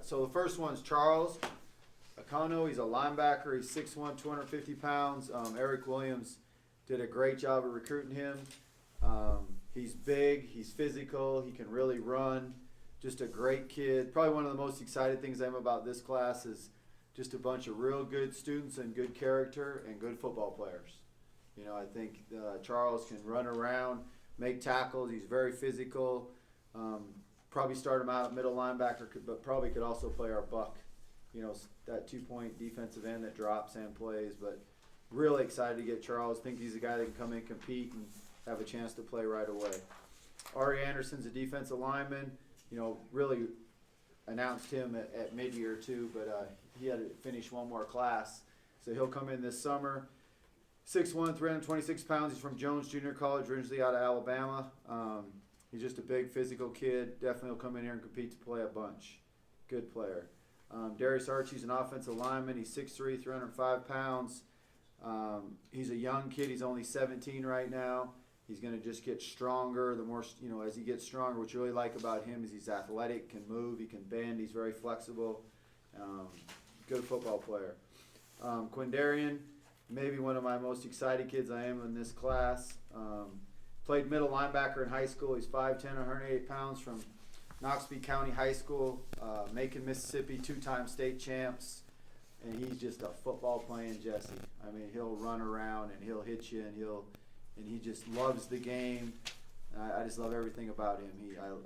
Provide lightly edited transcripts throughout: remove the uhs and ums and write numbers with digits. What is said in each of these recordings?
So the first one's Charles Econo. He's a linebacker. He's 6'1", 250 pounds. Eric Williams did a great job of recruiting him. He's big. He's physical. He can really run. Just a great kid. Probably one of the most excited things I am about this class is just a bunch of real good students and good character and good football players. You know, I think Charles can run around, make tackles. He's very physical. Probably start him out at middle linebacker, but probably could also play our buck. You know, that 2-point defensive end that drops and plays. But really excited to get Charles. Think he's a guy that can come in, compete, and have a chance to play right away. Darius Anderson's a defensive lineman. You know, really announced him at mid-year too, but he had to finish one more class. So he'll come in this summer. 6'1", 326 pounds. He's from Jones Junior College, originally out of Alabama. He's just a big physical kid. Definitely will come in here and compete to play a bunch. Good player. Darius Archie's an offensive lineman. He's 6'3", 305 pounds. He's a young kid. He's only 17 right now. He's going to just get stronger. The more, you know, as he gets stronger, what you really like about him is he's athletic, can move, he can bend, he's very flexible. Good football player. Quinn Darian, maybe one of my most excited kids I am in this class. Played middle linebacker in high school. He's 5'10", 108 pounds from Noxubee County High School, Macon, Mississippi, 2-time state champs. And he's just a football playing Jesse. I mean, he'll run around and he'll hit you and he just loves the game. I just love everything about him.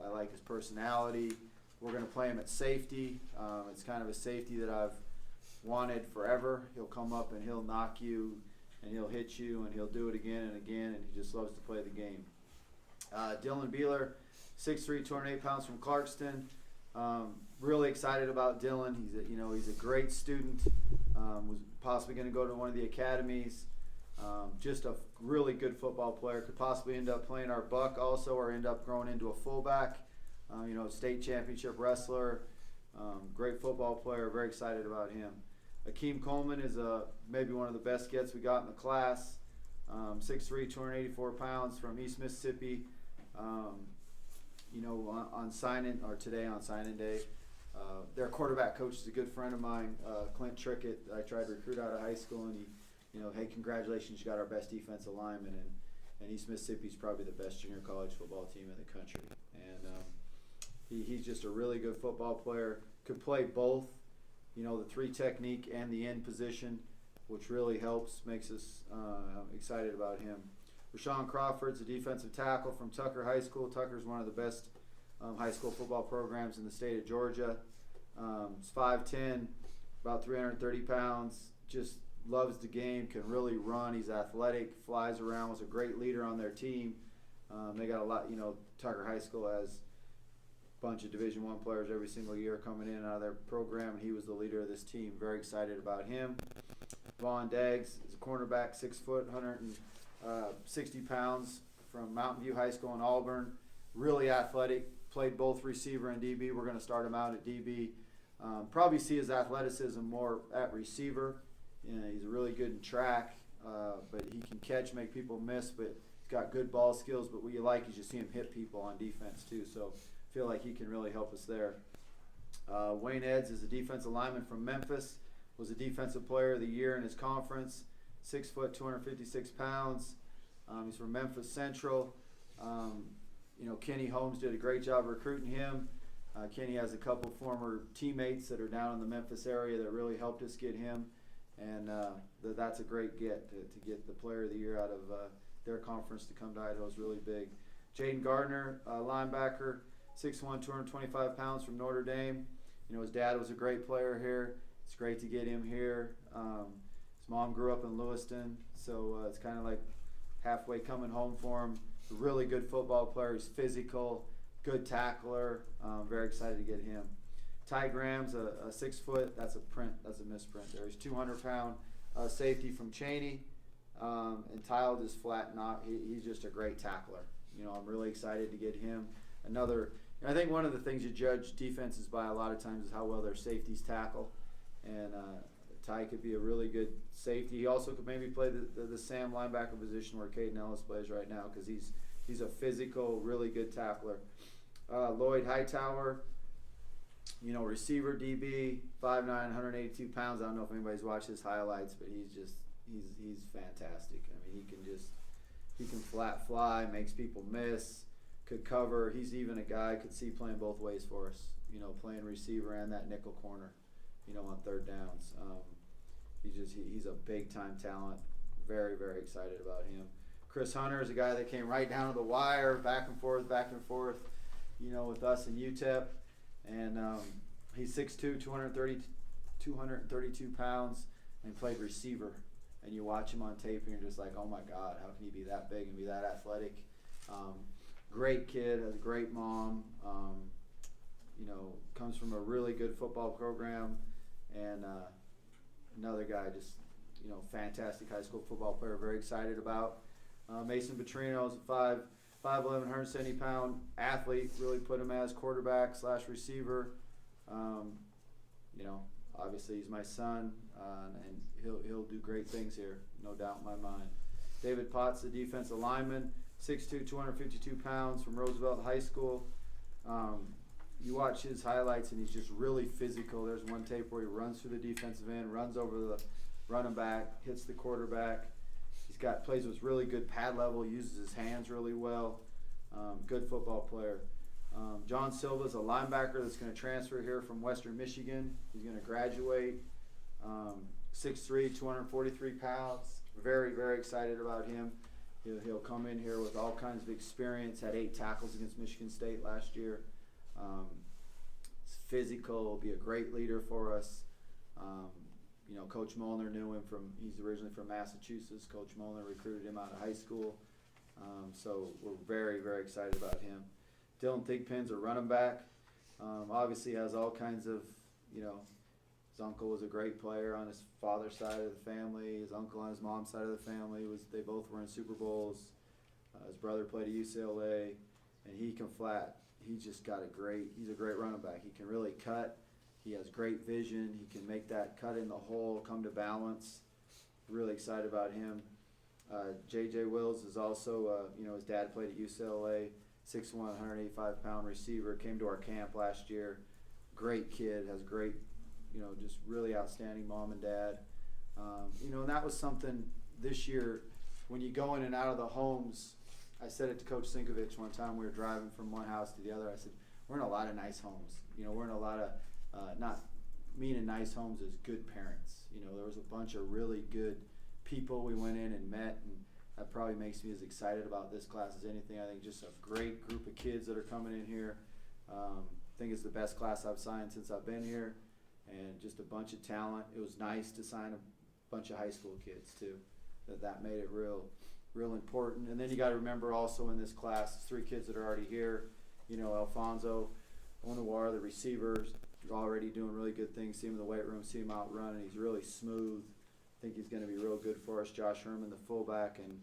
I like his personality. We're going to play him at safety. It's kind of a safety that I've wanted forever. He'll come up and he'll knock you and he'll hit you and he'll do it again and again, and he just loves to play the game. Dylan Beeler, 6'3", 208 pounds from Clarkston. Really excited about Dylan. He's a great student. Was possibly going to go to one of the academies. Just a really good football player. Could possibly end up playing our buck also, or end up growing into a fullback. State championship wrestler. Great football player. Very excited about him. Akeem Coleman is maybe one of the best gets we got in the class. 6'3", 284 pounds from East Mississippi. On sign-in, or today on sign-in day, their quarterback coach is a good friend of mine, Clint Trickett. I tried to recruit out of high school, and hey, congratulations, you got our best defensive lineman, and East Mississippi's probably the best junior college football team in the country. And he's just a really good football player. Could play both, the 3 technique and the end position, which really helps, makes us excited about him. Bashan Crawford's a defensive tackle from Tucker High School. Tucker's one of the best high school football programs in the state of Georgia. He's 5'10", about 330 pounds, just loves the game, can really run. He's athletic, flies around, was a great leader on their team. They got a lot, Tucker High School has a bunch of Division I players every single year coming in and out of their program, and he was the leader of this team. Very excited about him. Vaughn Daggs is a cornerback, 6 foot, 160 pounds from Mountain View High School in Auburn. Really athletic, played both receiver and DB. We're going to start him out at DB. Probably see his athleticism more at receiver. He's really good in track, but he can catch, make people miss, but he's got good ball skills. But what you like is you see him hit people on defense too, so I feel like he can really help us there. Wayne Eds is a defensive lineman from Memphis, was a defensive player of the year in his conference, 6 foot, 256 pounds. He's from Memphis Central. Kenny Holmes did a great job recruiting him. Kenny has a couple former teammates that are down in the Memphis area that really helped us get him. And that's a great get to get the player of the year out of their conference to come to Idaho is really big. Jaden Gardner, linebacker, 6'1", 225 pounds from Notre Dame. His dad was a great player here. It's great to get him here. His mom grew up in Lewiston, so it's kind of like halfway coming home for him. A really good football player. He's physical, good tackler. Very excited to get him. Ty Graham's a 6 foot, that's a misprint there. He's 200-pound safety from Cheney. And Tyle just flat not. He's just a great tackler. I'm really excited to get him. I think one of the things you judge defenses by a lot of times is how well their safeties tackle. And Ty could be a really good safety. He also could maybe play the Sam linebacker position where Caden Ellis plays right now, because he's a physical, really good tackler. Lloyd Hightower, Receiver DB, 5'9", 182 pounds. I don't know if anybody's watched his highlights, but he's fantastic. I mean, he can flat fly, makes people miss, could cover. He's even a guy I could see playing both ways for us. Playing receiver and that nickel corner, on third downs. He's a big time talent. Very, very excited about him. Chris Hunter is a guy that came right down to the wire, back and forth, with us in UTEP. And he's 6'2", 232 pounds, and played receiver. And you watch him on tape, and you're just like, oh my God, how can he be that big and be that athletic? Great kid, has a great mom. Comes from a really good football program, and another guy, just fantastic high school football player. Very excited about. Mason Petrino is a 5'11", 170-pound athlete. Really put him as quarterback / receiver. Obviously he's my son, and he'll do great things here, no doubt in my mind. David Potts, the defensive lineman, 6'2", 252 pounds, from Roosevelt High School. You watch his highlights, and he's just really physical. There's one tape where he runs through the defensive end, runs over the running back, hits the quarterback. Plays with really good pad level, uses his hands really well. Good football player. John Silva's a linebacker that's going to transfer here from Western Michigan. He's going to graduate. 6'3", 243 pounds. Very, very excited about him. He'll come in here with all kinds of experience. Had 8 tackles against Michigan State last year. He's physical. Will be a great leader for us. Coach Molnar knew him he's originally from Massachusetts. Coach Molnar recruited him out of high school. So we're very, very excited about him. Dylan Thigpen's a running back. Obviously has all kinds of, his uncle was a great player on his father's side of the family. His uncle on his mom's side of the family, they both were in Super Bowls. His brother played at UCLA, and he can flat. He's a great running back. He can really cut. He has great vision. He can make that cut in the hole, come to balance. Really excited about him. J.J. Wills is also, his dad played at UCLA, 6'1", 185-pound receiver, came to our camp last year. Great kid, has great, just really outstanding mom and dad. And that was something this year, when you go in and out of the homes. I said it to Coach Sinkovich one time. We were driving from one house to the other. I said, we're in a lot of nice homes. We're in a lot of, not meaning nice homes as good parents. There was a bunch of really good people we went in and met, and that probably makes me as excited about this class as anything. I think just a great group of kids that are coming in here. I think it's the best class I've signed since I've been here, and just a bunch of talent. It was nice to sign a bunch of high school kids too. That made it real important. And then you got to remember also in this class, 3 kids that are already here. Alfonso Onawar, the receivers, already doing really good things. See him in the weight room, see him out running. He's really smooth. I think he's going to be real good for us. Josh Herman, the fullback, and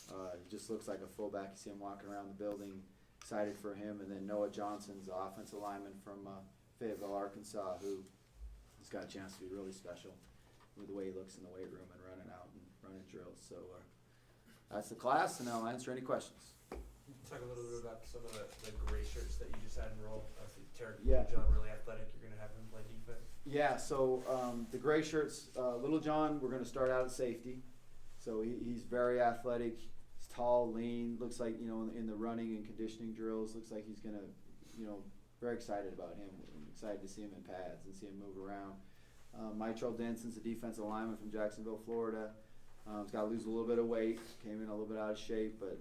he just looks like a fullback. You see him walking around the building. Excited for him. And then Noah Johnson's the offensive lineman from Fayetteville, Arkansas, who has got a chance to be really special with the way he looks in the weight room and running out and running drills. So that's the class, and I'll answer any questions. Talk a little bit about some of the Grayshirts that you just had enrolled. I think Tarek Yeah. John, really athletic. You're going to have him play defense. Yeah, so the Grayshirts, Little John, we're going to start out at safety. So he's very athletic. He's tall, lean. Looks like, in the running and conditioning drills, looks like he's going to, very excited about him. I'm excited to see him in pads and see him move around. Mitchell Denson's a defensive lineman from Jacksonville, Florida. He's got to lose a little bit of weight. Came in a little bit out of shape, but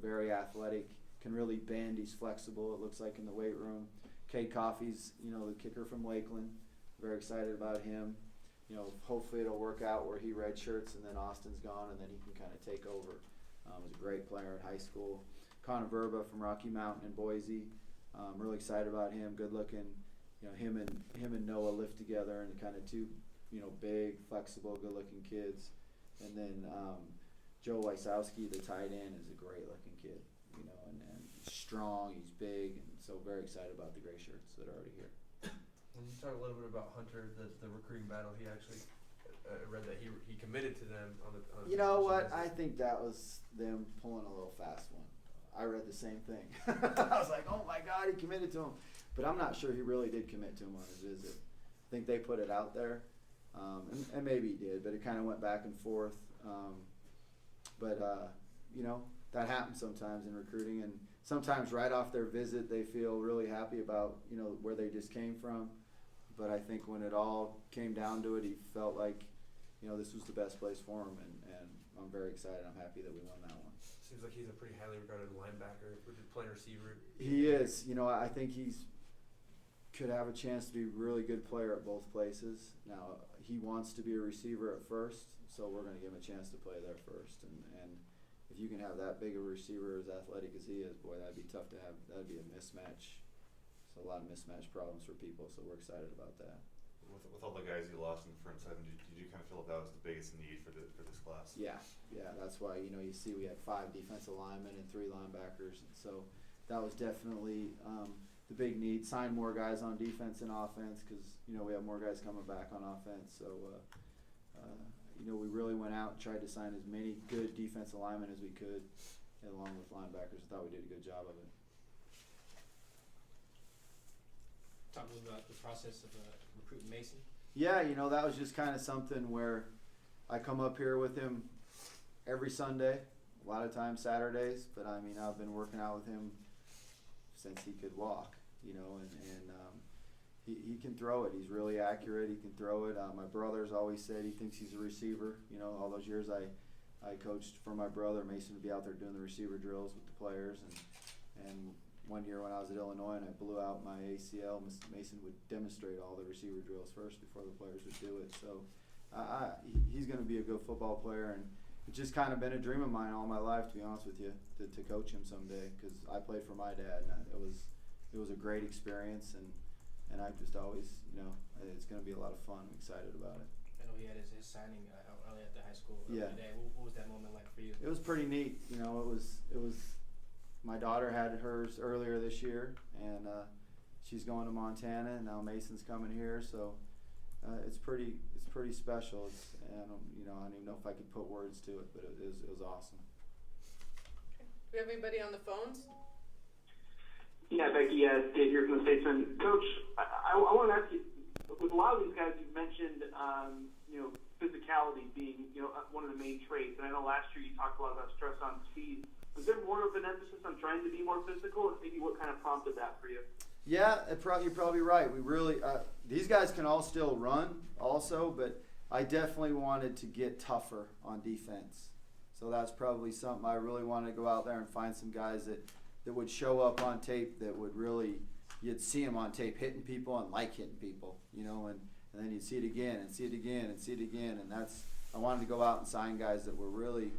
very athletic. Can really bend. He's flexible. It looks like in the weight room. Cade Coffey's, the kicker from Lakeland. Very excited about him. Hopefully it'll work out where he redshirts and then Austin's gone and then he can kind of take over. Was a great player at high school. Connor Verba from Rocky Mountain in Boise. Really excited about him. Good looking. Him and Noah lift together and kind of two, big, flexible, good looking kids. And then Joe Wysowski, the tight end, is a great looking kid, and he's strong, he's big, and so very excited about the Grayshirts that are already here. When you talk a little bit about Hunter, the recruiting battle, he actually read that he committed to them on the You know what? I think that was them pulling a little fast one. I read the same thing. I was like, oh my God, he committed to him. but I'm not sure he really did commit to him on his visit. I think they put it out there, and maybe he did, but it kind of went back and forth. That happens sometimes in recruiting, and sometimes right off their visit they feel really happy about, where they just came from. But I think when it all came down to it, he felt like, this was the best place for him, and I'm very excited. I'm happy that we won that one. Seems like he's a pretty highly regarded linebacker, playing receiver. He is. I think could have a chance to be a really good player at both places. Now, he wants to be a receiver at first, so we're going to give him a chance to play there first. And if you can have that big a receiver as athletic as he is, boy, that'd be tough to have. That'd be a mismatch. So a lot of mismatch problems for people, so we're excited about that. With all the guys you lost in the front seven, did you kind of feel that was the biggest need for this class? Yeah, that's why you see we had 5 defensive linemen and 3 linebackers, and so that was definitely the big need. Sign more guys on defense and offense because we have more guys coming back on offense. So we really went out and tried to sign as many good defensive linemen as we could, along with linebackers. I thought we did a good job of it. Talk a little about the process of recruiting Mason. Yeah, that was just kind of something where I come up here with him every Sunday, a lot of times Saturdays, but I've been working out with him since he could walk, and he can throw it. He's really accurate. He can throw it. My brother's always said he thinks he's a receiver. All those years I coached for my brother. Mason would be out there doing the receiver drills with the players, and one year when I was at Illinois and I blew out my ACL, Mason would demonstrate all the receiver drills first before the players would do it. So he's going to be a good football player, and it's just kind of been a dream of mine all my life, to be honest with you, to coach him someday, because I played for my dad, and it was a great experience, and I've just always, it's going to be a lot of fun. I'm excited about it. I know he had his signing early at the high school. Yeah. Today. What was that moment like for you? It was pretty neat. It was. My daughter had hers earlier this year, and she's going to Montana, and now Mason's coming here, so it's pretty special. I don't even know if I could put words to it, but it was awesome. Okay. Do we have anybody on the phones? Yeah, Becky, Dave here from the Statesman. Coach, I want to ask you, with a lot of these guys, you've mentioned, physicality being, one of the main traits. And I know last year you talked a lot about stress on speed. Was there more of an emphasis on trying to be more physical, and maybe what kind of prompted that for you? Yeah, you're probably right. We really these guys can all still run also, but I definitely wanted to get tougher on defense. So that's probably something I really wanted to go out there and find some guys that would show up on tape that would really, you'd see them on tape hitting people and like hitting people, and then you'd see it again and see it again and see it again, and I wanted to go out and sign guys that were really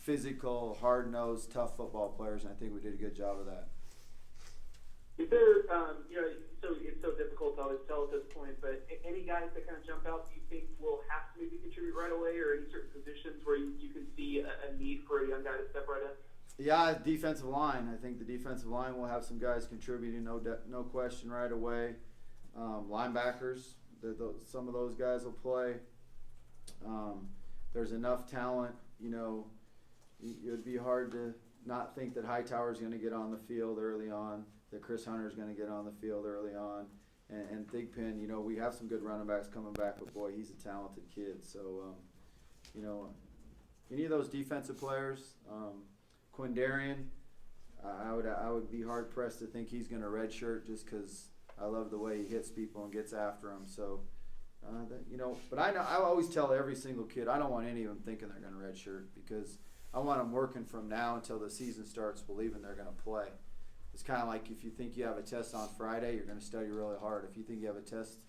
physical, hard-nosed, tough football players, and I think we did a good job of that. Is there, so it's so difficult to always tell at this point, but any guys that kind of jump out that you think will have to maybe contribute right away, or any certain positions where you can see a need for a young guy to step right in? Yeah, defensive line. I think the defensive line will have some guys contributing, no question, right away. Linebackers, some of those guys will play. There's enough talent. It would be hard to not think that Hightower's going to get on the field early on, that Chris Hunter's going to get on the field early on, and Thigpen, we have some good running backs coming back, but boy, he's a talented kid. So, any of those defensive players, Quinn Darian, I would be hard pressed to think he's going to redshirt just because I love the way he hits people and gets after them. So. But I always tell every single kid I don't want any of them thinking they're going to redshirt, because I want them working from now until the season starts believing they're going to play. It's kind of like if you think you have a test on Friday, you're going to study really hard. If you think you have a test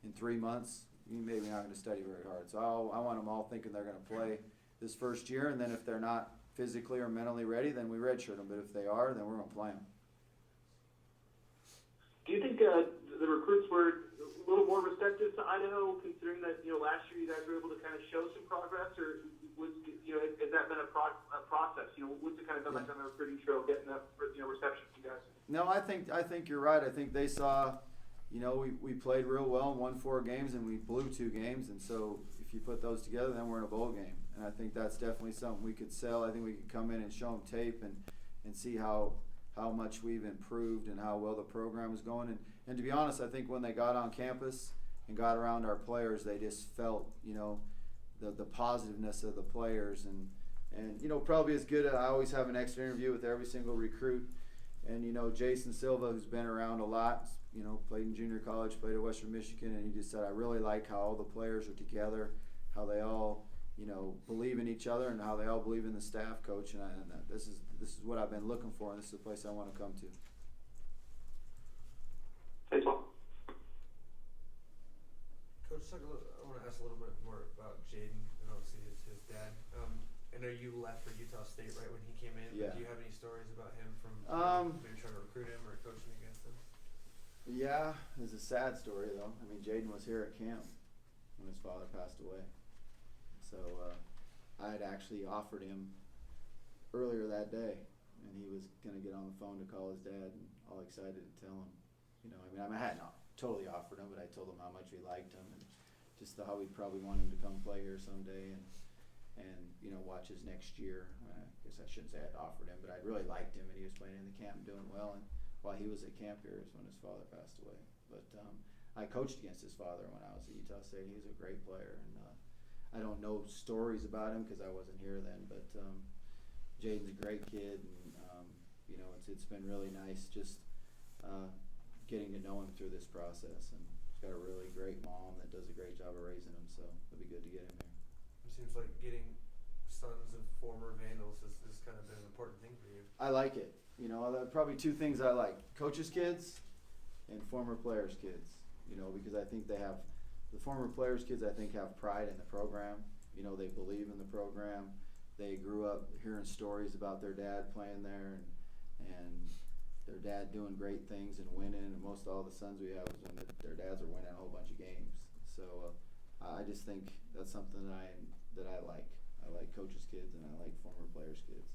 in 3 months, you maybe not going to study very hard. So I want them all thinking they're going to play this first year, and then if they're not physically or mentally ready, then we redshirt them. But if they are, then we're going to play them. Do you think the recruits were a little more receptive to Idaho, considering that last year you guys were able to kind of show some progress, or has that been a process? What's it kind of been like on the recruiting trail, getting that reception from you guys? No, I think you're right. I think they saw, we played real well and won 4 games, and we blew 2 games, and so if you put those together, then we're in a bowl game, and I think that's definitely something we could sell. I think we could come in and show them tape and see how how much we've improved and how well the program is going. And to be honest, I think when they got on campus and got around our players, they just felt, the positiveness of the players. And probably as good, I always have an extra interview with every single recruit. And, Jason Silva, who's been around a lot, played in junior college, played at Western Michigan, and he just said, I really like how all the players are together, how they all, believe in each other and how they all believe in the staff coach. And this is what I've been looking for, and this is the place I want to come to. Thanks, Paul. Coach, I want to ask a little bit more about Jaden and obviously his dad. I know you left for Utah State right when he came in. Yeah. Do you have any stories about him from maybe trying to recruit him or coaching against him? Yeah, it's a sad story though. I mean, Jaden was here at camp when his father passed away. So I had actually offered him earlier that day, and he was going to get on the phone to call his dad, and all excited to tell him. I hadn't totally offered him, but I told him how much we liked him and just how we'd probably want him to come play here someday and watch his next year. I guess I shouldn't say I'd offered him, but I really liked him, and he was playing in the camp and doing well. And while he was at camp here is when his father passed away. But I coached against his father when I was at Utah State. He was a great player, and I don't know stories about him because I wasn't here then. But Jaden's a great kid, and it's been really nice just getting to know him through this process. And he's got a really great mom that does a great job of raising him, so it'll be good to get him here. It seems like getting sons of former Vandals has kind of been an important thing for you. I like it. There are probably two things I like: coaches' kids and former players' kids. Because I think they have the former players' kids. I think have pride in the program. They believe in the program. They grew up hearing stories about their dad playing there and their dad doing great things and winning. And most all the sons we have is when their dads are winning a whole bunch of games. So I just think that's something that I like. I like coaches' kids and I like former players' kids.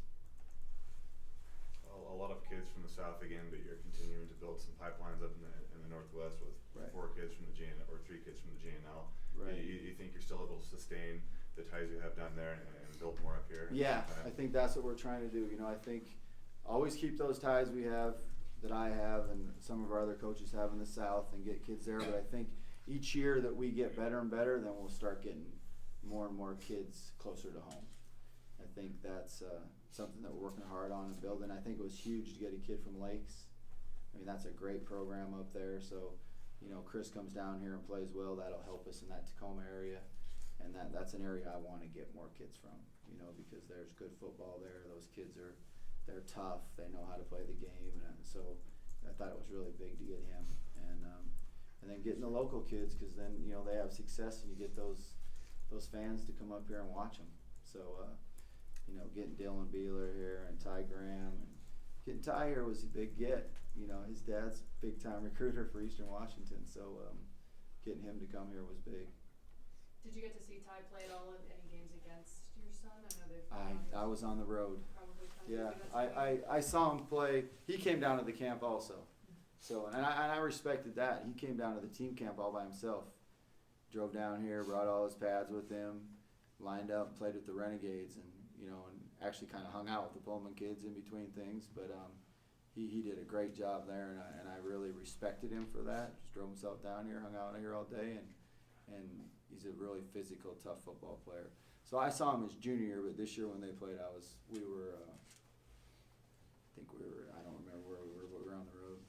A lot of kids from the South again, but you're continuing to build some pipelines up in the Northwest with Right. 4 kids from the JNL or 3 kids from the JNL. Right. You think you're still able to sustain the ties you have down there and build more up here? Yeah, I think that's what we're trying to do. I think always keep those ties we have, that I have and some of our other coaches have in the South, and get kids there. But I think each year that we get better and better, then we'll start getting more and more kids closer to home. I think that's something that we're working hard on and building. I think it was huge to get a kid from Lakes. That's a great program up there. So, Chris comes down here and plays well. That'll help us in that Tacoma area. And that's an area I want to get more kids from, because there's good football there. Those kids they're tough. They know how to play the game. And so I thought it was really big to get him. And then getting the local kids, because then, they have success and you get those fans to come up here and watch them. So, getting Dylan Beeler here and Ty Graham, and getting Ty here was a big get. His dad's big time recruiter for Eastern Washington, so getting him to come here was big. Did you get to see Ty play at all in any games against your son? I know they've I was on the road. probably Yeah, I saw him play. He came down to the camp also. So and I respected that. He came down to the team camp all by himself. Drove down here, brought all his pads with him, lined up, and played with the Renegades, and actually kind of hung out with the Pullman kids in between things. But he did a great job there, and I really respected him for that. Just drove himself down here, hung out here all day, and he's a really physical, tough football player. So I saw him his junior year, but this year when they played, I don't remember where we were, but we were on the road.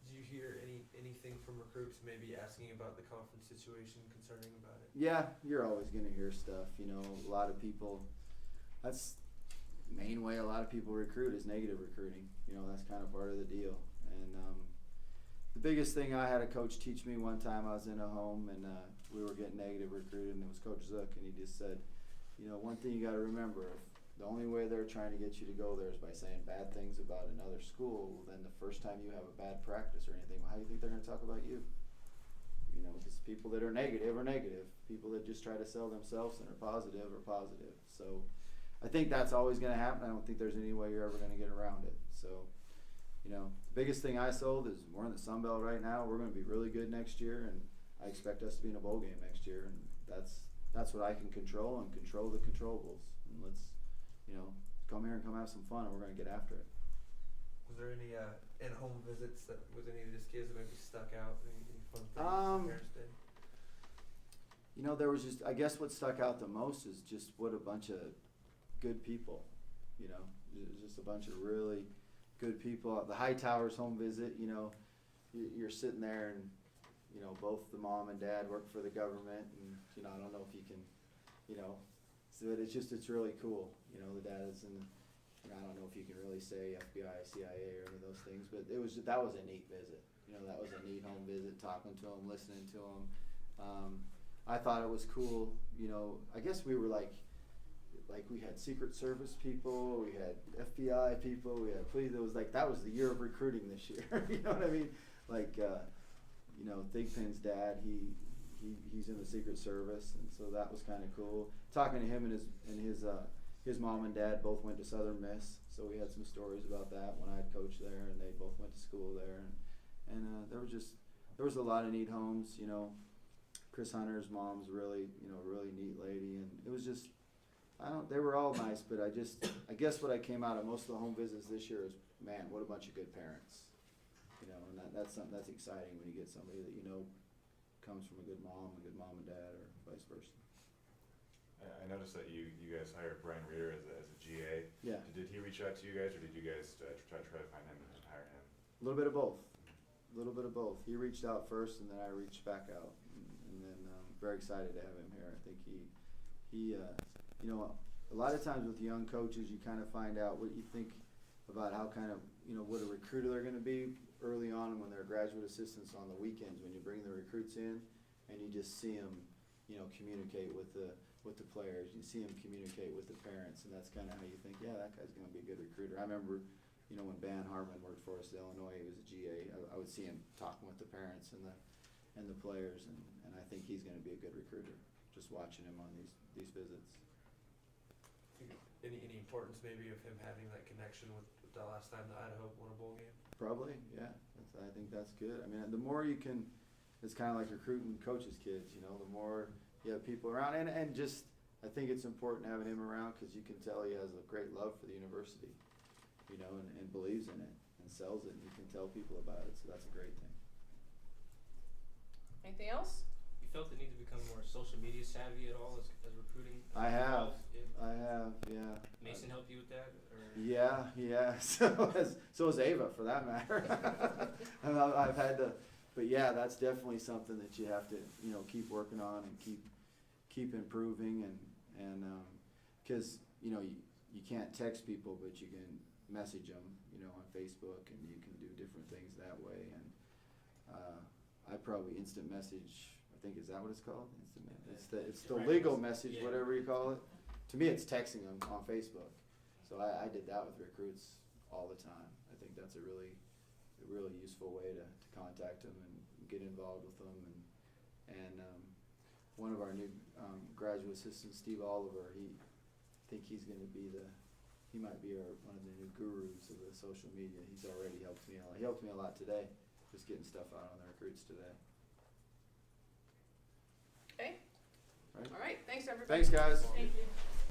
Do you hear anything from recruits maybe asking about the conference situation, concerning about it? Yeah, you're always going to hear stuff. A lot of people, that's the main way a lot of people recruit is negative recruiting. That's kind of part of the deal. And the biggest thing I had a coach teach me one time, I was in a home and we were getting negative recruited, and it was Coach Zook, and he just said, one thing you got to remember, the only way they're trying to get you to go there is by saying bad things about another school. Then the first time you have a bad practice or anything, well, how do you think they're going to talk about you? Because people that are negative are negative. People that just try to sell themselves and are positive are positive. So I think that's always going to happen. I don't think there's any way you're ever going to get around it. So, the biggest thing I sold is we're in the Sun Belt right now. We're going to be really good next year, and I expect us to be in a bowl game next year. And that's what I can control, and control the controllables. And let's, come here and come have some fun, and we're going to get after it. Was there any in-home visits that with any of these kids that maybe stuck out? Any fun things the parents did? You know, there was just, I guess what stuck out the most is just what a bunch of good people, you know, just a bunch of really good people. The Hightowers home visit, you know, you're sitting there and, you know, both the mom and dad work for the government, and, you know, I don't know if you can, you know, so it's really cool. You know, the dad is in, you know, I don't know if you can really say FBI, CIA, or any of those things, but that was a neat visit. You know, that was a neat home visit, talking to them, listening to them. I thought it was cool. You know, I guess we were like we had Secret Service people, we had FBI people, we had police. It was like, that was the year of recruiting this year. You know what I mean? Like, you know, Thigpen's dad, he's in the Secret Service, and so that was kind of cool. Talking to him and his mom and dad both went to Southern Miss, so we had some stories about that when I had coached there, and they both went to school there, and there was a lot of neat homes. You know, Chris Hunter's mom's really neat lady, and it was just, they were all nice, but I guess what I came out of most of the home visits this year is, man, what a bunch of good parents. You know, and that's something that's exciting when you get somebody that you know comes from a good mom and dad, or vice versa. I noticed that you guys hired Brian Reeder as a GA. Yeah. Did he reach out to you guys, or did you guys try to find him and hire him? A little bit of both. He reached out first, and then I reached back out, and then very excited to have him here. I think he you know, a lot of times with young coaches, you kind of find out what you think about how kind of, you know, what a recruiter they're going to be early on when they're graduate assistants on the weekends, when you bring the recruits in, and you just see them, you know, communicate with the players. You see them communicate with the parents, and that's kind of how you think, yeah, that guy's going to be a good recruiter. I remember, you know, when Harmon worked for us at Illinois, he was a GA. I would see him talking with the parents and the players, and I think he's going to be a good recruiter, just watching him on these visits. Any importance maybe of him having that connection with the last time the Idaho won a bowl game? Probably, yeah. I think that's good. I mean, the more you can, it's kind of like recruiting coaches' kids, you know, the more you have people around. And just, I think it's important having him around because you can tell he has a great love for the university, you know, and believes in it and sells it, and you can tell people about it. So that's a great thing. Anything else? You felt the need to become more social media savvy at all as recruiting? I have, yeah. Mason helped you with that? Or? Yeah. So has Ava, for that matter. And I've had to, but yeah, that's definitely something that you have to, you know, keep working on and keep improving, and because you know you can't text people, but you can message them, you know, on Facebook, and you can do different things that way. And I probably instant message. I think, is that what it's called? It's the legal message, whatever you call it. To me, it's texting them on Facebook. So I did that with recruits all the time. I think that's a really useful way to contact them and get involved with them. And one of our new graduate assistants, Steve Oliver, he might be one of the new gurus of the social media. He's already helped me a lot. He helped me a lot today, just getting stuff out on the recruits today. Okay. All right. All right. Thanks, everybody. Thanks, guys. Thank you.